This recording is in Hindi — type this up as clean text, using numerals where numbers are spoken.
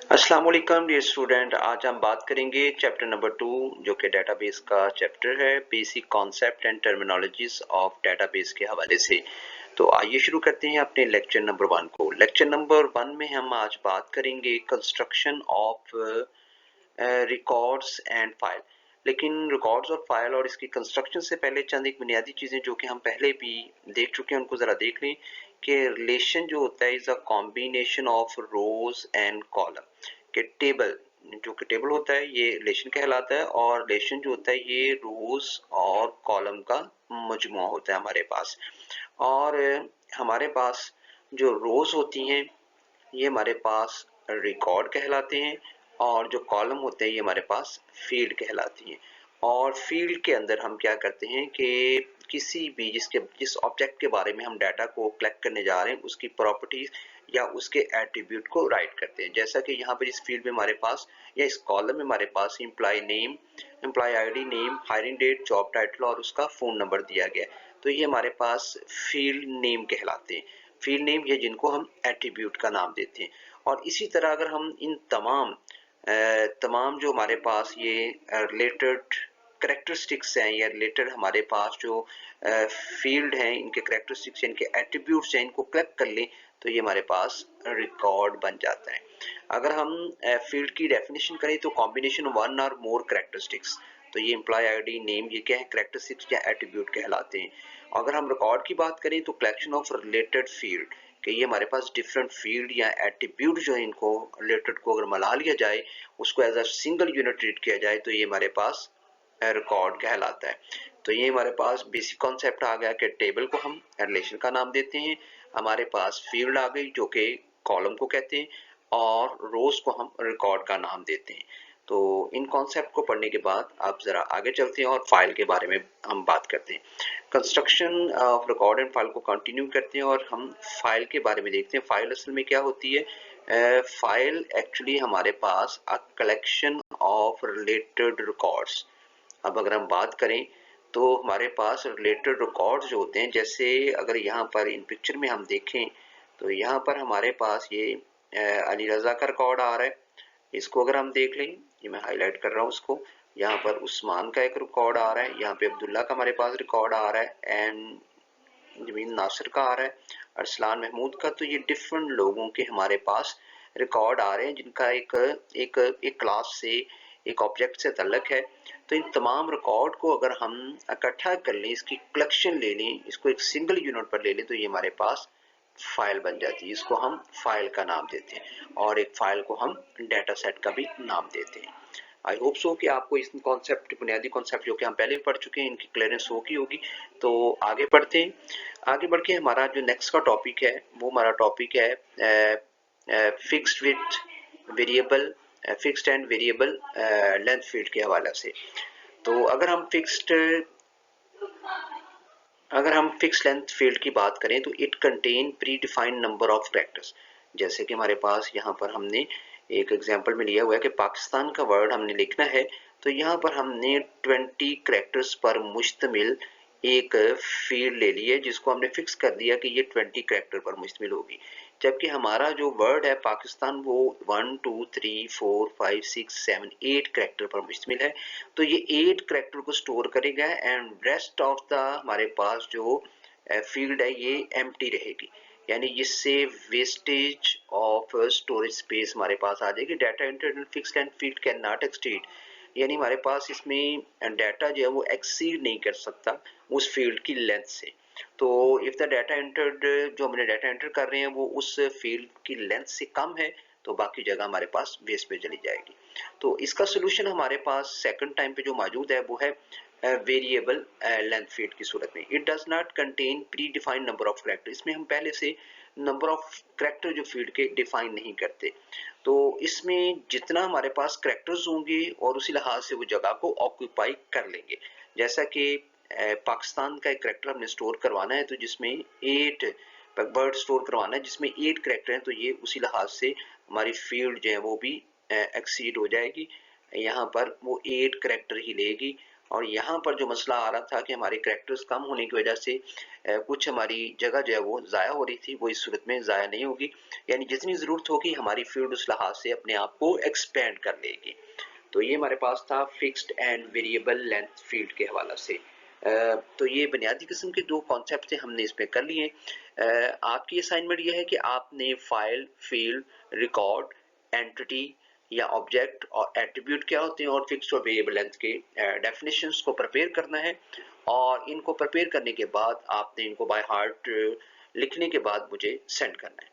अस्सलाम वालेकुम डियर स्टूडेंट। आज हम बात करेंगे चैप्टर नंबर 2 जो कि डेटाबेस का चैप्टर है, basic concept and terminologies of database के हवाले से। तो आइए शुरू करते हैं अपने लेक्चर नंबर 1 को। लेक्चर नंबर 1 में हम आज बात करेंगे construction of records and file. लेकिन रिकॉर्ड्स और फाइल और इसकी कंस्ट्रक्शन से पहले चंद एक बुनियादी चीज़ें जो कि हम पहले भी देख चुके हैं उनको ज़रा देख लें कि रिलेशन जो होता है is a combination of rose and column. कि टेबल जो कि टेबल होता है ये रिलेशन कहलाता है, और रिलेशन जो होता है ये रोज और कॉलम का मजमुआ होता है हमारे पास। और हमारे पास जो रोज होती हैं ये हमारे पास रिकॉर्ड कहलाते हैं, और जो कॉलम होते हैं ये हमारे पास फील्ड कहलाती हैं। और फील्ड के अंदर हम क्या करते हैं कि किसी भी जिस ऑब्जेक्ट के बारे में हम डाटा को कलेक्ट करने जा रहे हैं उसकी प्रॉपर्टीज या उसके एट्रीब्यूट को राइट करते हैं। जैसा कि यहाँ पर इस फील्ड में हमारे पास या इस कॉलम में हमारे पास employ name, employ ID, name, hiring date, job title और उसका फोन नंबर दिया गया है। तो ये हमारे पास फील्ड नेम कहलाते हैं। फील्ड नेम ये जिनको हम एट्रीब्यूट का नाम देते हैं। और इसी तरह अगर हम इन तमाम जो हमारे पास ये रिलेटेड करेक्टरिस्टिक्स हैं या रिलेटेड हमारे पास जो फील्ड हैं इनके करेक्टरिस्टिक्स इनके एट्रीब्यूट्स हैं इनको कलेक्ट कर लें तो ये हमारे पास रिकॉर्ड बन जाता है। अगर हम फील्ड की डेफिनेशन करें तो कॉम्बिनेशन वन और मोर करेक्टरिस्टिक्स, तो ये एम्प्लॉय आईडी, नेम ये क्या है, करेक्टरिस्टिक्स या एट्रीब्यूट कहलाते हैं। अगर हम रिकॉर्ड की बात करें तो कलेक्शन ऑफ रिलेटेड फील्ड, कि ये हमारे पास डिफरेंट फील्ड या एट्रीब्यूट जो है इनको रिलेटेड को अगर मिला लिया जाए उसको as a single unit treat किया जाए तो ये हमारे पास रिकॉर्ड कहलाता है। तो ये हमारे पास बेसिक कॉन्सेप्ट आ गया कि टेबल को हम रिलेशन का नाम देते हैं, हमारे पास फील्ड आ गई जो कि कॉलम को कहते हैं, और रोज को हम रिकॉर्ड का नाम देते हैं। तो इन कॉन्सेप्ट को पढ़ने के बाद आप जरा आगे चलते हैं और फाइल के बारे में हम बात करते हैं। Construction of record and file को कंटिन्यू करते हैं और हम फाइल के बारे में देखते हैं। फाइल असल में क्या होती है? फाइल एक्चुअली हमारे पास a collection of related records. अब अगर हम बात करें तो हमारे पास रिलेटेड रिकॉर्ड्स जो होते हैं, जैसे अगर यहाँ पर इन पिक्चर में हम देखें तो यहाँ पर हमारे पास ये अली रजा का रिकॉर्ड आ रहा है। इसको अगर हम देख लें, ये मैं हाईलाइट कर रहा हूँ उसको, यहाँ पर उस्मान का एक रिकॉर्ड आ रहा है, यहाँ पे अब्दुल्ला का हमारे पास रिकॉर्ड आ रहा है, एंड जमीन नासिर का आ रहा है, अरसलान महमूद का। तो ये डिफरेंट लोगों के हमारे पास रिकॉर्ड आ रहे हैं जिनका एक एक एक क्लास से, एक ऑब्जेक्ट से तल्लक है। तो इन तमाम रिकॉर्ड को अगर हम इकट्ठा कर लें, इसकी कलेक्शन ले लें, इसको एक सिंगल यूनिट पर ले लें तो ये हमारे पास फाइल बन जाती है। इसको हम फाइल का नाम देते हैं, और एक फाइल को हम डाटा सेट का भी नाम देते हैं। आई होप सो कि आपको इस कॉन्सेप्ट, बुनियादी कॉन्सेप्ट जो कि हम पहले भी पढ़ चुके हैं, इनकी क्लियरेंस होगी होगी। तो आगे बढ़ते हैं। आगे बढ़ के हमारा जो नेक्स्ट का टॉपिक है वो हमारा टॉपिक है fixed with variable, fixed and variable length field के हवाले से। तो अगर हम फिक्स लेंथ फील्ड की बात करें तो it contain pre defined number of characters. जैसे कि हमारे पास यहाँ पर हमने एक एग्जांपल में लिया हुआ है कि पाकिस्तान का वर्ड हमने लिखना है, तो यहाँ पर हमने 20 कैरेक्टर्स पर मुश्तमिल एक फील्ड ले ली है जिसको हमने फिक्स कर दिया कि ये 20 कैरेक्टर पर मुश्तमिल होगी। जबकि हमारा जो वर्ड है पाकिस्तान वो 1 2 3 4 5 6 7 8 कैरेक्टर पर मुश्तमिल है। तो ये 8 कैरेक्टर को स्टोर करेगा एंड रेस्ट ऑफ द हमारे पास जो फील्ड है ये एम्प्टी रहेगी, यानी जिससे वेस्टेज ऑफ स्टोरेज स्पेस हमारे पास आ जाएगी। Data entered fixed and field cannot exceed, यानी हमारे पास इसमें डाटा जो है वो एक्सीड नहीं कर सकता उस फील्ड की लेंथ से। तो इफ द डाटा एंटर्ड, जो हमने डाटा एंटर कर रहे हैं वो उस फील्ड की लेंथ से कम है तो बाकी जगह हमारे पास वेस्ट पे चली जाएगी। तो इसका सोल्यूशन हमारे पास सेकंड टाइम पे जो मौजूद है वो है वेरिएबल लेंथ फील्ड की सूरत में। It does not contain pre defined number of character, इसमें हम पहले से नंबर ऑफ कैरेक्टर जो फील्ड के डिफाइन नहीं करते। तो इसमें जितना हमारे पास कैरेक्टर्स होंगे और उसी लिहाज से वो जगह को ऑक्यूपाई कर लेंगे। जैसा कि पाकिस्तान का एक कैरेक्टर हमने स्टोर करवाना है तो जिसमें 8 वर्ड स्टोर करवाना है जिसमें 8 कैरेक्टर हैं, तो ये उसी लिहाज से हमारी फील्ड जो है वो भी एक्सीड हो जाएगी। यहाँ पर वो 8 कैरेक्टर ही लेगी। और यहाँ पर जो मसला आ रहा था कि हमारे कैरेक्टर्स कम होने की वजह से कुछ हमारी जगह जो है वो ज़ाया हो रही थी, वो इस सूरत में ज़ाया नहीं होगी। यानी जितनी ज़रूरत होगी हमारी फील्ड उस लिहाज से अपने आप को एक्सपेंड कर लेगी। तो ये हमारे पास था fixed and variable length field के हवाला से। तो ये बुनियादी किस्म के 2 कॉन्सेप्ट थे, हमने इसमें कर लिए। आपकी असाइनमेंट ये है कि आपने फाइल, फील्ड, रिकॉर्ड, एंटिटी या ऑब्जेक्ट और एट्रीब्यूट क्या होते हैं और फिक्स्ड और वेरिएबल लेंथ के डेफिनेशंस को प्रिपेयर करना है, और इनको प्रिपेयर करने के बाद आपने इनको बाय हार्ट लिखने के बाद मुझे सेंड करना है।